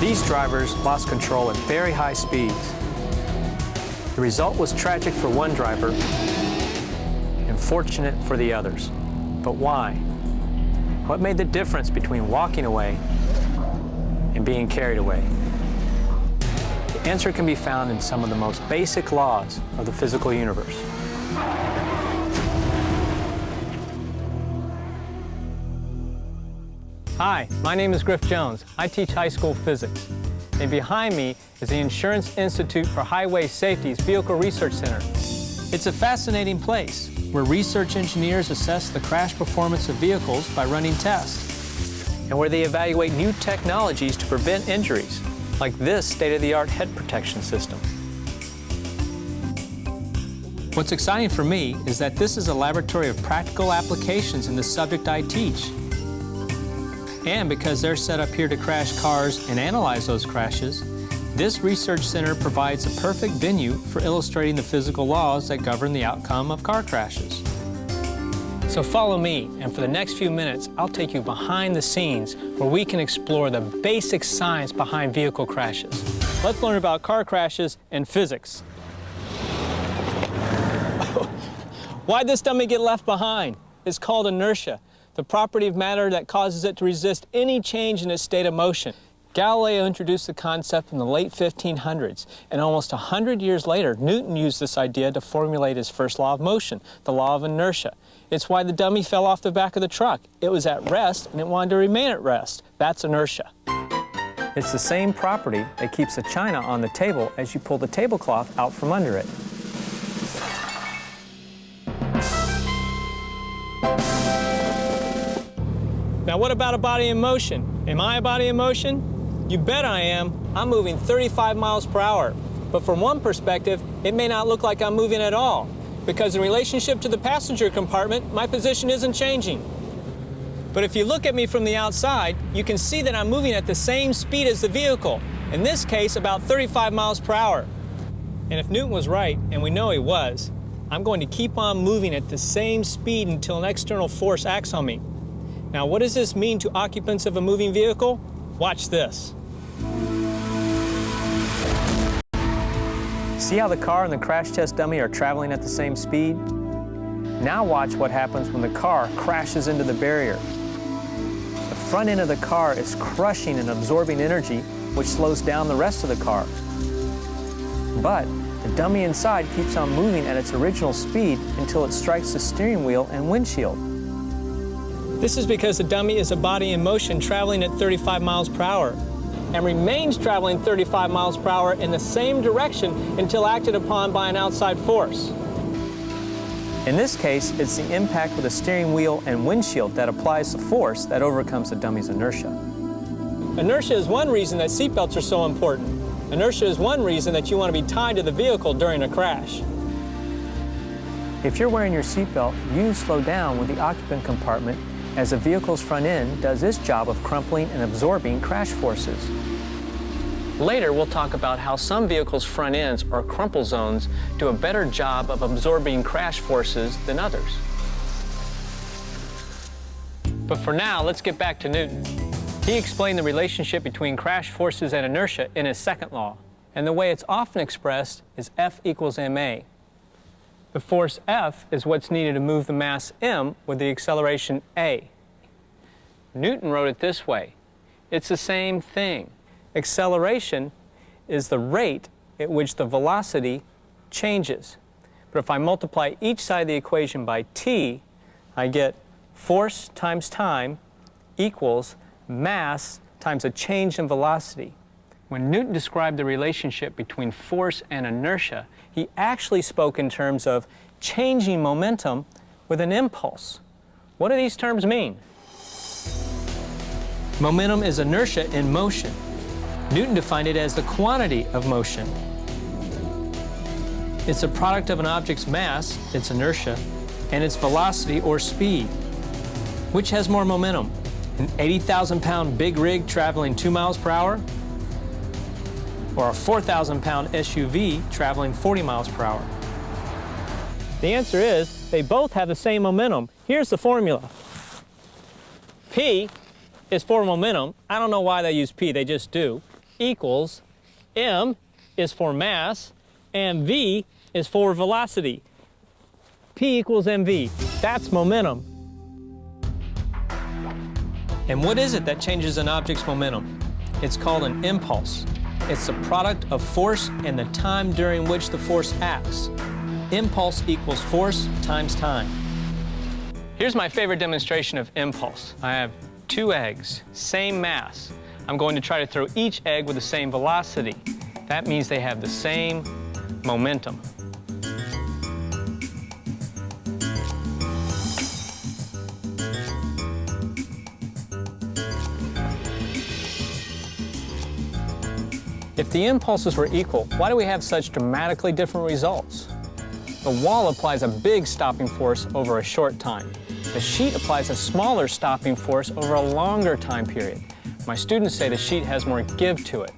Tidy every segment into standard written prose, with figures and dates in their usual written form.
These drivers lost control at very high speeds. The result was tragic for one driver and fortunate for the others. But why? What made the difference between walking away and being carried away? The answer can be found in some of the most basic laws of the physical universe. Hi, my name is Griff Jones. I teach high school physics. And behind me is the Insurance Institute for Highway Safety's Vehicle Research Center. It's a fascinating place where research engineers assess the crash performance of vehicles by running tests, and where they evaluate new technologies to prevent injuries, like this state-of-the-art head protection system. What's exciting for me is that this is a laboratory of practical applications in the subject I teach. And because they're set up here to crash cars and analyze those crashes, this research center provides a perfect venue for illustrating the physical laws that govern the outcome of car crashes. So follow me, and for the next few minutes, I'll take you behind the scenes where we can explore the basic science behind vehicle crashes. Let's learn about car crashes and physics. Why'd this dummy get left behind? It's called inertia, the property of matter that causes it to resist any change in its state of motion. Galileo introduced the concept in the late 1500s, and almost 100 years later, Newton used this idea to formulate his first law of motion, the law of inertia. It's why the dummy fell off the back of the truck. It was at rest, and it wanted to remain at rest. That's inertia. It's the same property that keeps the china on the table as you pull the tablecloth out from under it. Now, what about a body in motion? Am I a body in motion? You bet I am. I'm moving 35 miles per hour. But from one perspective, it may not look like I'm moving at all, because in relationship to the passenger compartment, my position isn't changing. But if you look at me from the outside, you can see that I'm moving at the same speed as the vehicle, in this case, about 35 miles per hour. And if Newton was right, and we know he was, I'm going to keep on moving at the same speed until an external force acts on me. Now, what does this mean to occupants of a moving vehicle? Watch this. See how the car and the crash test dummy are traveling at the same speed? Now watch what happens when the car crashes into the barrier. The front end of the car is crushing and absorbing energy, which slows down the rest of the car. But the dummy inside keeps on moving at its original speed until it strikes the steering wheel and windshield. This is because the dummy is a body in motion traveling at 35 miles per hour and remains traveling 35 miles per hour in the same direction until acted upon by an outside force. In this case, it's the impact with the steering wheel and windshield that applies the force that overcomes the dummy's inertia. Inertia is one reason that seatbelts are so important. Inertia is one reason that you want to be tied to the vehicle during a crash. If you're wearing your seatbelt, you slow down with the occupant compartment as the vehicle's front end does its job of crumpling and absorbing crash forces. Later, we'll talk about how some vehicles' front ends, or crumple zones, do a better job of absorbing crash forces than others. But for now, let's get back to Newton. He explained the relationship between crash forces and inertia in his second law, and the way it's often expressed is F equals ma. The force F is what's needed to move the mass m with the acceleration a. Newton wrote it this way. It's the same thing. Acceleration is the rate at which the velocity changes. But if I multiply each side of the equation by t, I get force times time equals mass times a change in velocity. When Newton described the relationship between force and inertia, he actually spoke in terms of changing momentum with an impulse. What do these terms mean? Momentum is inertia in motion. Newton defined it as the quantity of motion. It's a product of an object's mass, its inertia, and its velocity or speed. Which has more momentum? An 80,000-pound big rig traveling 2 miles per hour? Or a 4,000-pound SUV traveling 40 miles per hour? The answer is they both have the same momentum. Here's the formula. P is for momentum. I don't know why they use P, they just do. equals m is for mass and v is for velocity. P equals mv. That's momentum. And what is it that changes an object's momentum? It's called an impulse. It's the product of force and the time during which the force acts. Impulse equals force times time. Here's my favorite demonstration of impulse. I have 2 eggs, same mass. I'm going to try to throw each egg with the same velocity. That means they have the same momentum. If the impulses were equal, why do we have such dramatically different results? The wall applies a big stopping force over a short time. The sheet applies a smaller stopping force over a longer time period. My students say the sheet has more give to it.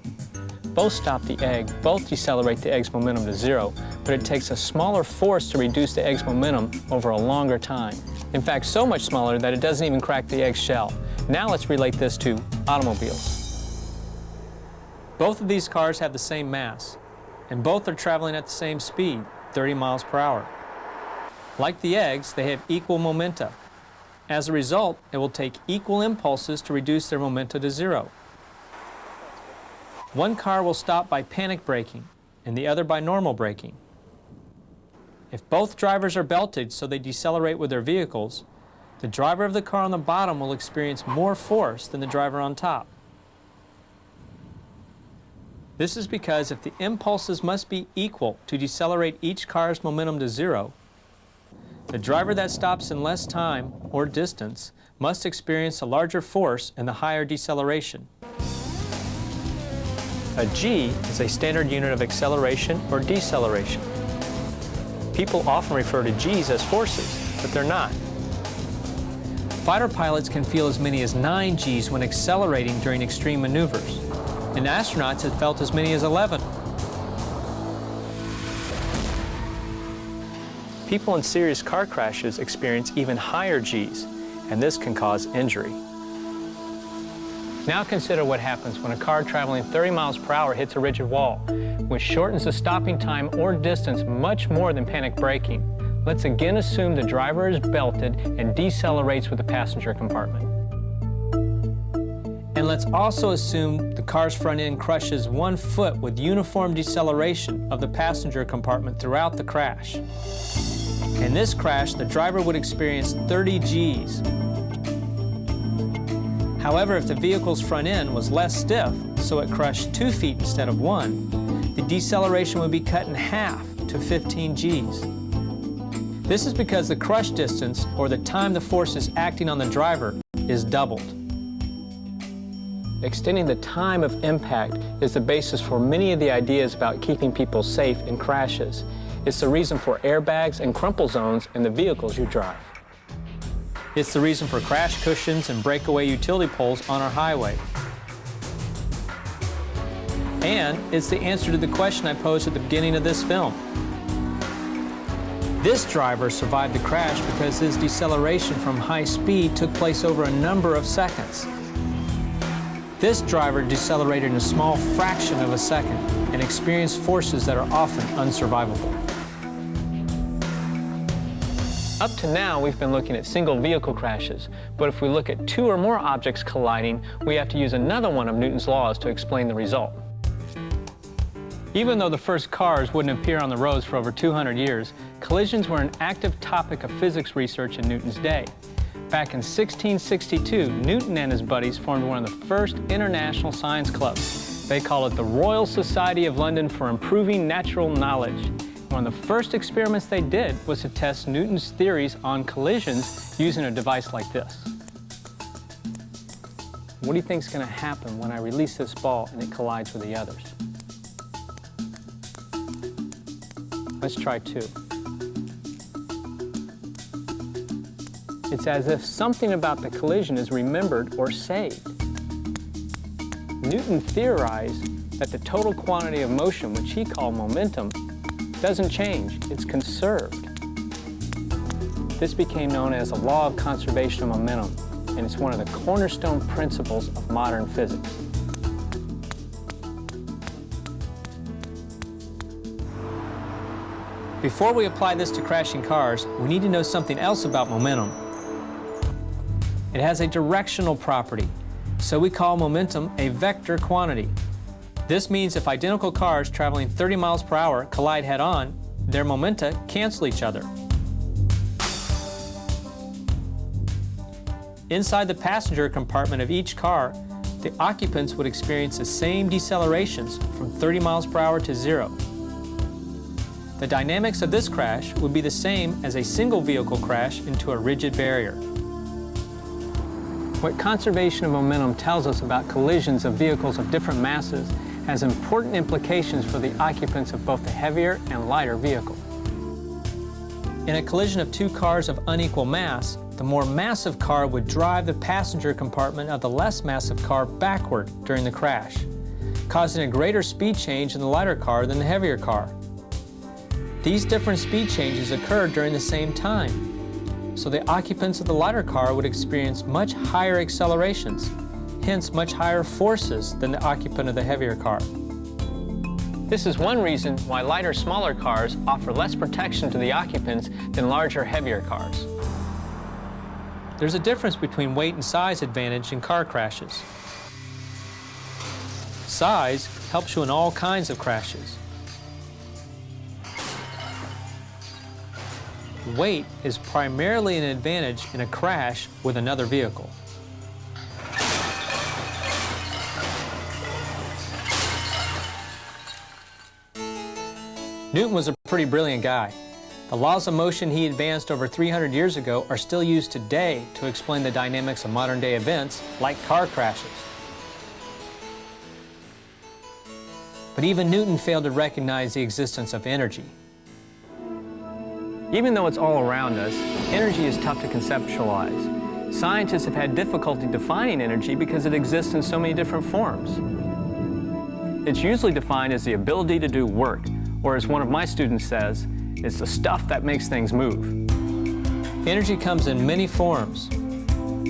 Both stop the egg, both decelerate the egg's momentum to 0, but it takes a smaller force to reduce the egg's momentum over a longer time. In fact, so much smaller that it doesn't even crack the egg shell. Now let's relate this to automobiles. Both of these cars have the same mass, and both are traveling at the same speed, 30 miles per hour. Like the eggs, they have equal momenta. As a result, it will take equal impulses to reduce their momenta to 0. One car will stop by panic braking, and the other by normal braking. If both drivers are belted so they decelerate with their vehicles, the driver of the car on the bottom will experience more force than the driver on top. This is because if the impulses must be equal to decelerate each car's momentum to 0, the driver that stops in less time or distance must experience a larger force and the higher deceleration. A g is a standard unit of acceleration or deceleration. People often refer to g's as forces, but they're not. Fighter pilots can feel as many as 9 g's when accelerating during extreme maneuvers, and astronauts have felt as many as 11. People in serious car crashes experience even higher g's, and this can cause injury. Now consider what happens when a car traveling 30 miles per hour hits a rigid wall, which shortens the stopping time or distance much more than panic braking. Let's again assume the driver is belted and decelerates with the passenger compartment. And let's also assume the car's front end crushes 1 foot with uniform deceleration of the passenger compartment throughout the crash. In this crash, the driver would experience 30 Gs. However, if the vehicle's front end was less stiff, so it crushed 2 feet instead of 1, the deceleration would be cut in half to 15 Gs. This is because the crush distance, or the time the force is acting on the driver, is doubled. Extending the time of impact is the basis for many of the ideas about keeping people safe in crashes. It's the reason for airbags and crumple zones in the vehicles you drive. It's the reason for crash cushions and breakaway utility poles on our highway. And it's the answer to the question I posed at the beginning of this film. This driver survived the crash because his deceleration from high speed took place over a number of seconds. This driver decelerated in a small fraction of a second and experienced forces that are often unsurvivable. Up to now, we've been looking at single vehicle crashes, but if we look at 2 or more objects colliding, we have to use another one of Newton's laws to explain the result. Even though the first cars wouldn't appear on the roads for over 200 years, collisions were an active topic of physics research in Newton's day. Back in 1662, Newton and his buddies formed one of the first international science clubs. They call it the Royal Society of London for Improving Natural Knowledge. One of the first experiments they did was to test Newton's theories on collisions using a device like this. What do you think is going to happen when I release this ball and it collides with the others? Let's try 2. It's as if something about the collision is remembered or saved. Newton theorized that the total quantity of motion, which he called momentum, doesn't change, it's conserved. This became known as the law of conservation of momentum, and it's one of the cornerstone principles of modern physics. Before we apply this to crashing cars, we need to know something else about momentum. It has a directional property, so we call momentum a vector quantity. This means if identical cars traveling 30 miles per hour collide head-on, their momenta cancel each other. Inside the passenger compartment of each car, the occupants would experience the same decelerations from 30 miles per hour to 0. The dynamics of this crash would be the same as a single vehicle crash into a rigid barrier. What conservation of momentum tells us about collisions of vehicles of different masses has important implications for the occupants of both the heavier and lighter vehicle. In a collision of two cars of unequal mass, the more massive car would drive the passenger compartment of the less massive car backward during the crash, causing a greater speed change in the lighter car than the heavier car. These different speed changes occurred during the same time, so the occupants of the lighter car would experience much higher accelerations, hence much higher forces than the occupant of the heavier car. This is one reason why lighter, smaller cars offer less protection to the occupants than larger, heavier cars. There's a difference between weight and size advantage in car crashes. Size helps you in all kinds of crashes. Weight is primarily an advantage in a crash with another vehicle. Newton was a pretty brilliant guy. The laws of motion he advanced over 300 years ago are still used today to explain the dynamics of modern-day events like car crashes. But even Newton failed to recognize the existence of energy. Even though it's all around us, energy is tough to conceptualize. Scientists have had difficulty defining energy because it exists in so many different forms. It's usually defined as the ability to do work, or as one of my students says, it's the stuff that makes things move. Energy comes in many forms.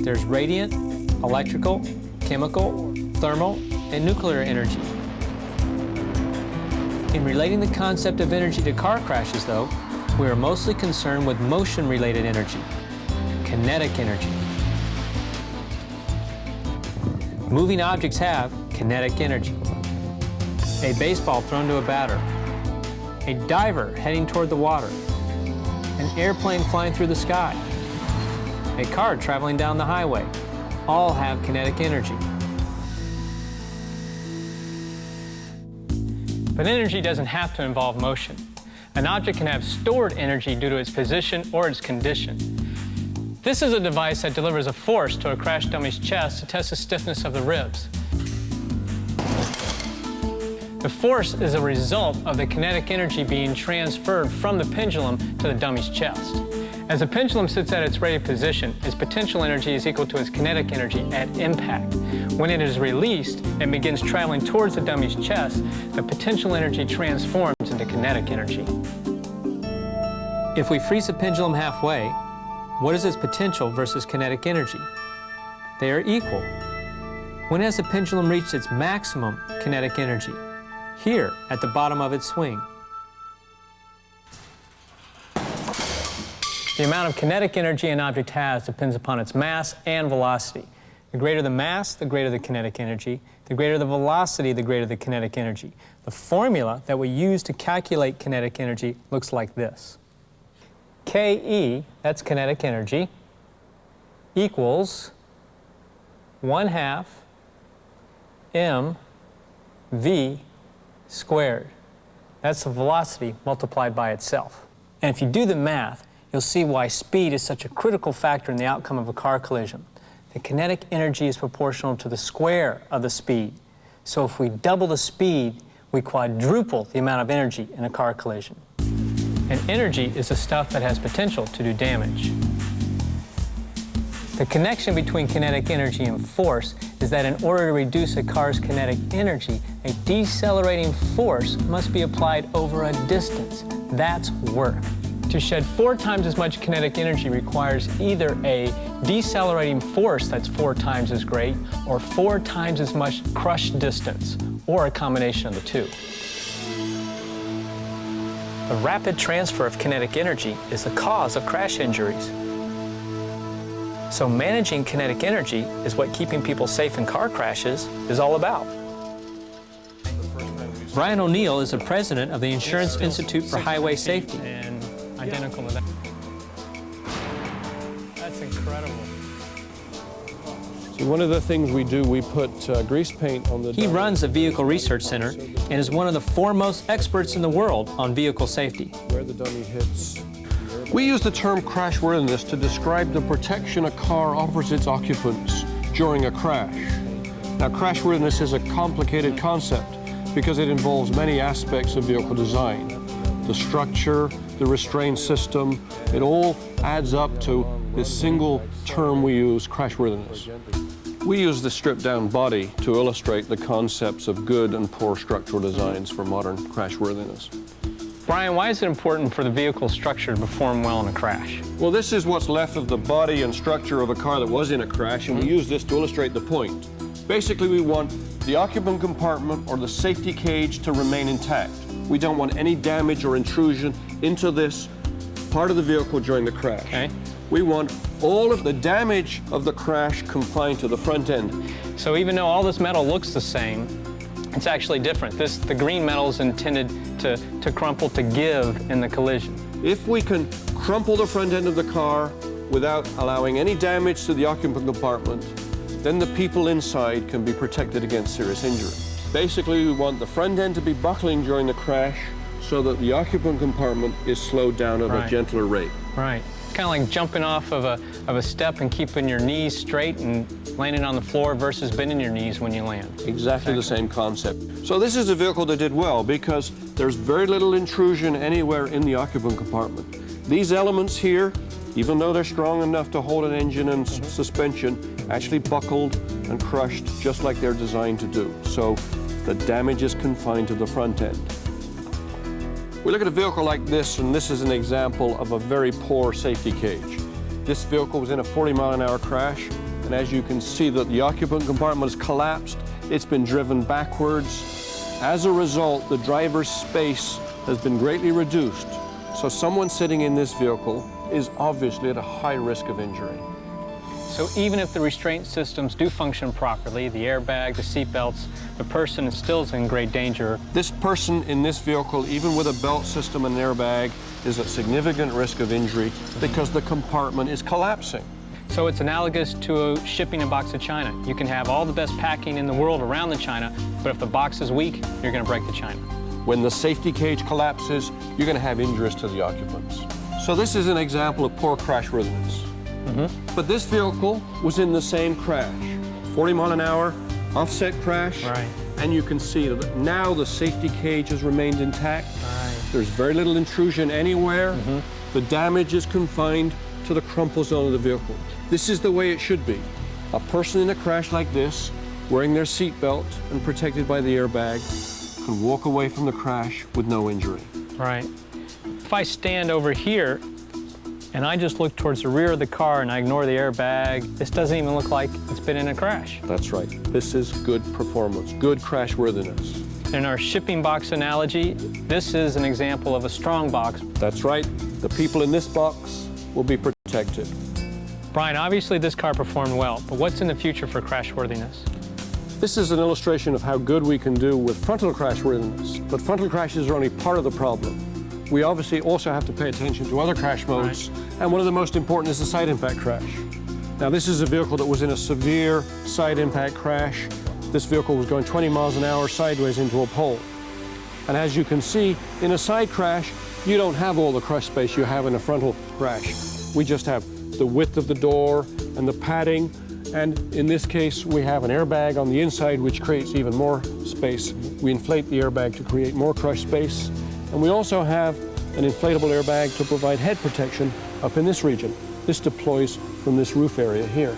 There's radiant, electrical, chemical, thermal, and nuclear energy. In relating the concept of energy to car crashes, though, we are mostly concerned with motion-related energy, kinetic energy. Moving objects have kinetic energy. A baseball thrown to a batter, a diver heading toward the water, an airplane flying through the sky, a car traveling down the highway, all have kinetic energy. But energy doesn't have to involve motion. An object can have stored energy due to its position or its condition. This is a device that delivers a force to a crash dummy's chest to test the stiffness of the ribs. The force is a result of the kinetic energy being transferred from the pendulum to the dummy's chest. As the pendulum sits at its rated position, its potential energy is equal to its kinetic energy at impact. When it is released and begins traveling towards the dummy's chest, the potential energy transforms into kinetic energy. If we freeze the pendulum halfway, what is its potential versus kinetic energy? They are equal. When has the pendulum reached its maximum kinetic energy? Here, at the bottom of its swing. The amount of kinetic energy an object has depends upon its mass and velocity. The greater the mass, the greater the kinetic energy. The greater the velocity, the greater the kinetic energy. The formula that we use to calculate kinetic energy looks like this. Ke, that's kinetic energy, equals 1/2 mv squared. That's the velocity multiplied by itself. And if you do the math, you'll see why speed is such a critical factor in the outcome of a car collision. The kinetic energy is proportional to the square of the speed. So if we double the speed, we quadruple the amount of energy in a car collision. And energy is the stuff that has potential to do damage. The connection between kinetic energy and force is that in order to reduce a car's kinetic energy, a decelerating force must be applied over a distance. That's work. To shed 4 times as much kinetic energy requires either a decelerating force that's 4 times as great, or 4 times as much crush distance, or a combination of the two. The rapid transfer of kinetic energy is the cause of crash injuries. So managing kinetic energy is what keeping people safe in car crashes is all about. Brian O'Neill is the president of the Insurance Institute for Highway Safety. And identical to that. That's incredible. So one of the things we do, we put grease paint on the... He runs the Vehicle Research Center and is one of the foremost experts in the world on vehicle safety. Where the dummy hits. We use the term crashworthiness to describe the protection a car offers its occupants during a crash. Now, crashworthiness is a complicated concept because it involves many aspects of vehicle design. The structure, the restraint system, it all adds up to this single term we use, crashworthiness. We use the stripped-down body to illustrate the concepts of good and poor structural designs for modern crashworthiness. Brian, why is it important for the vehicle structure to perform well in a crash? Well, this is what's left of the body and structure of a car that was in a crash, and we use this to illustrate the point. Basically, we want the occupant compartment or the safety cage to remain intact. We don't want any damage or intrusion into this part of the vehicle during the crash. Okay. We want all of the damage of the crash confined to the front end. So even though all this metal looks the same, it's actually different. The green metal is intended to crumple, to give in the collision. If we can crumple the front end of the car without allowing any damage to the occupant compartment, then the people inside can be protected against serious injury. Basically, we want the front end to be buckling during the crash so that the occupant compartment is slowed down at a gentler rate. Right. Kind of like jumping off of a step and keeping your knees straight and landing on the floor versus bending your knees when you land. Exactly the same concept. So this is a vehicle that did well because there's very little intrusion anywhere in the occupant compartment. These elements here, even though they're strong enough to hold an engine and suspension, actually buckled and crushed just like they're designed to do. So the damage is confined to the front end. We look at a vehicle like this, and this is an example of a very poor safety cage. This vehicle was in a 40-mile-an-hour crash, and as you can see, that the occupant compartment has collapsed. It's been driven backwards. As a result, the driver's space has been greatly reduced. So someone sitting in this vehicle is obviously at a high risk of injury. So even if the restraint systems do function properly, the airbag, the seat belts, the person still is in great danger. This person in this vehicle, even with a belt system and an airbag, is at significant risk of injury because the compartment is collapsing. So it's analogous to shipping a box of china. You can have all the best packing in the world around the china, but if the box is weak, you're going to break the china. When the safety cage collapses, you're going to have injuries to the occupants. So this is an example of poor crashworthiness. But this vehicle was in the same crash, 40-mile-an-hour, offset crash, and you can see that now the safety cage has remained intact. There's very little intrusion anywhere. The damage is confined to the crumple zone of the vehicle. This is the way it should be. A person in a crash like this, wearing their seat belt and protected by the airbag, can walk away from the crash with no injury. Right. If I stand over here and I just look towards the rear of the car and I ignore the airbag, this doesn't even look like it's been in a crash. That's right. This is good performance, good crashworthiness. In our shipping box analogy, this is an example of a strong box. That's right. The people in this box will be protected. Brian, obviously this car performed well, but what's in the future for crashworthiness? This is an illustration of how good we can do with frontal crashworthiness, but frontal crashes are only part of the problem. We obviously also have to pay attention to other crash modes, and one of the most important is the side impact crash. Now, this is a vehicle that was in a severe side impact crash. This vehicle was going 20 miles an hour sideways into a pole. And as you can see, in a side crash, you don't have all the crush space you have in a frontal crash. We just have the width of the door and the padding, and in this case, we have an airbag on the inside, which creates even more space. We inflate the airbag to create more crush space. And we also have an inflatable airbag to provide head protection up in this region. This deploys from this roof area here.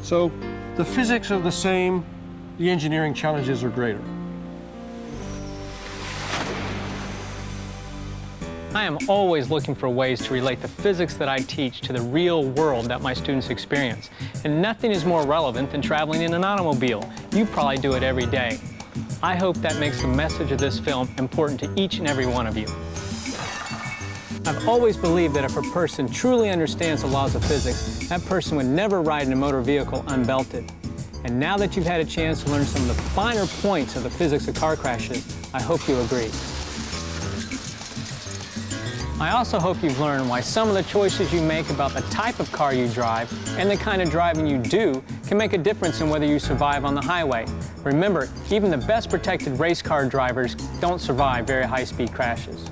So the physics are the same, the engineering challenges are greater. I am always looking for ways to relate the physics that I teach to the real world that my students experience. And nothing is more relevant than traveling in an automobile. You probably do it every day. I hope that makes the message of this film important to each and every one of you. I've always believed that if a person truly understands the laws of physics, that person would never ride in a motor vehicle unbelted. And now that you've had a chance to learn some of the finer points of the physics of car crashes, I hope you agree. I also hope you've learned why some of the choices you make about the type of car you drive and the kind of driving you do can make a difference in whether you survive on the highway. Remember, even the best protected race car drivers don't survive very high-speed crashes.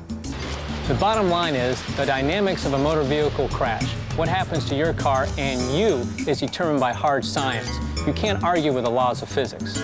The bottom line is, the dynamics of a motor vehicle crash, what happens to your car and you, is determined by hard science. You can't argue with the laws of physics.